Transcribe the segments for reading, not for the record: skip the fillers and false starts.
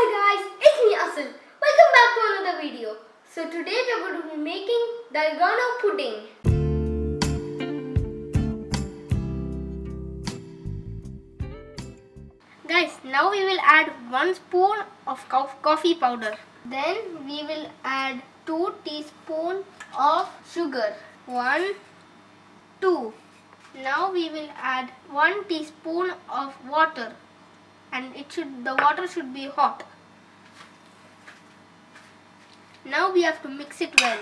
Hi guys, it's me Asil. Welcome back to another video. So today we are going to be making Dalgano pudding. Guys, now we will add 1 spoon of coffee powder. Then we will add 2 teaspoons of sugar. 1, 2. Now we will add 1 teaspoon of water. And the water should be hot. Now we have to mix it well.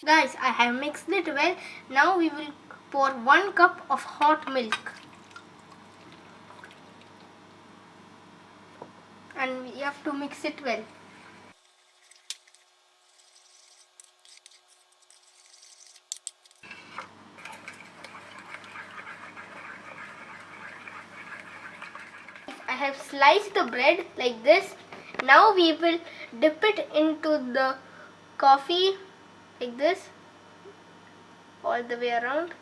Guys, I have mixed it well. Now we will pour 1 cup of hot milk. And we have to mix it well. I have sliced the bread like this. Now we will dip it into the coffee like this all the way around.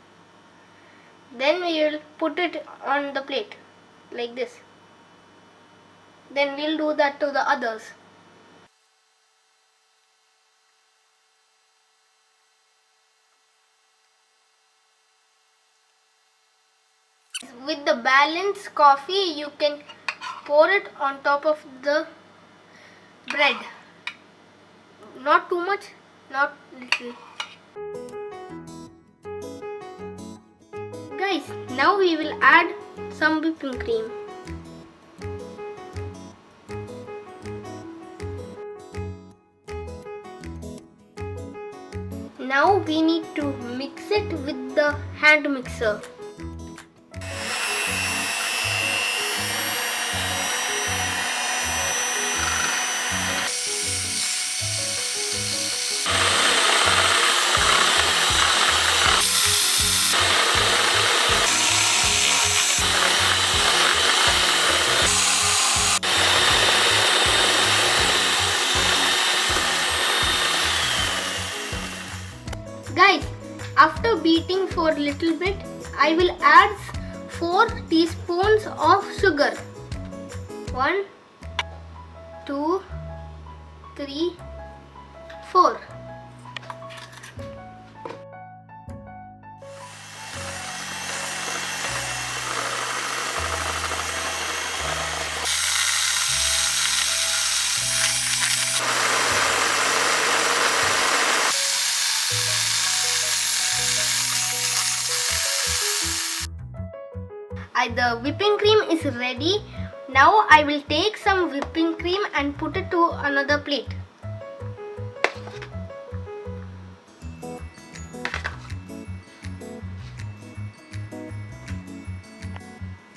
Then we will put it on the plate like this. Then we'll do that to the others. With the balanced coffee, you can pour it on top of the bread. Not too much, not little. Guys, now we will add some whipping cream. Now we need to mix it with the hand mixer. Guys, after beating for a little bit, I will add 4 teaspoons of sugar. 1, 2, 3, 4. The whipping cream is ready. Now I will take some whipping cream and put it to another plate.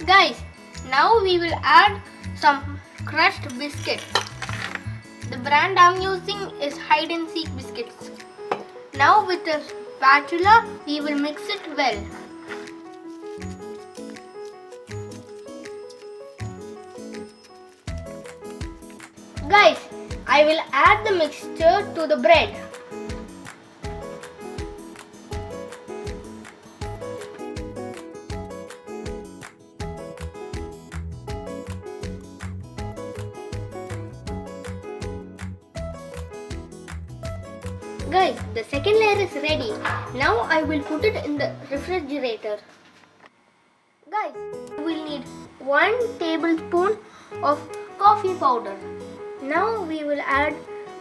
Guys, now we will add some crushed biscuits. The brand I'm using is Hide and Seek biscuits. Now with a spatula, we will mix it well. Guys, I will add the mixture to the bread. Guys, the second layer is ready. Now I will put it in the refrigerator. Guys, we will need 1 tablespoon of coffee powder. Now we will add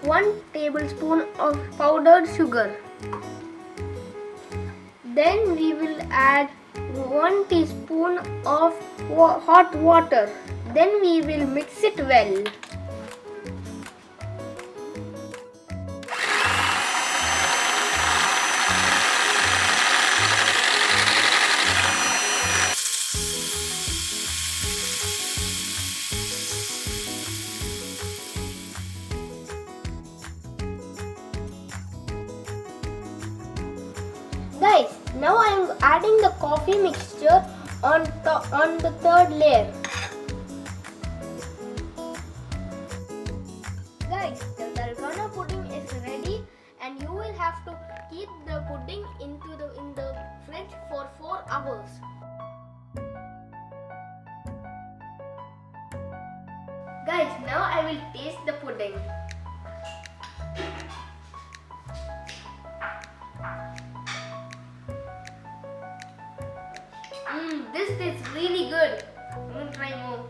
1 tablespoon of powdered sugar. Then we will add 1 teaspoon of hot water. Then we will mix it well. Guys, now I am adding the coffee mixture on the third layer. Guys, the Dalgano pudding is ready, and you will have to keep the pudding in the fridge for 4 hours. Guys, now I will taste the pudding. This tastes really good. I'm gonna try more.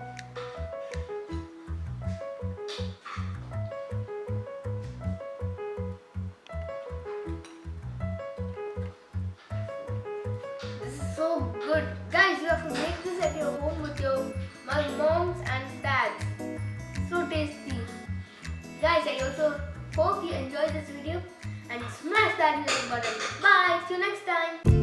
This is so good. Guys, you have to make this at your home with your moms and dads. So tasty. Guys, I also hope you enjoyed this video and smash that like button. Bye. See you next time.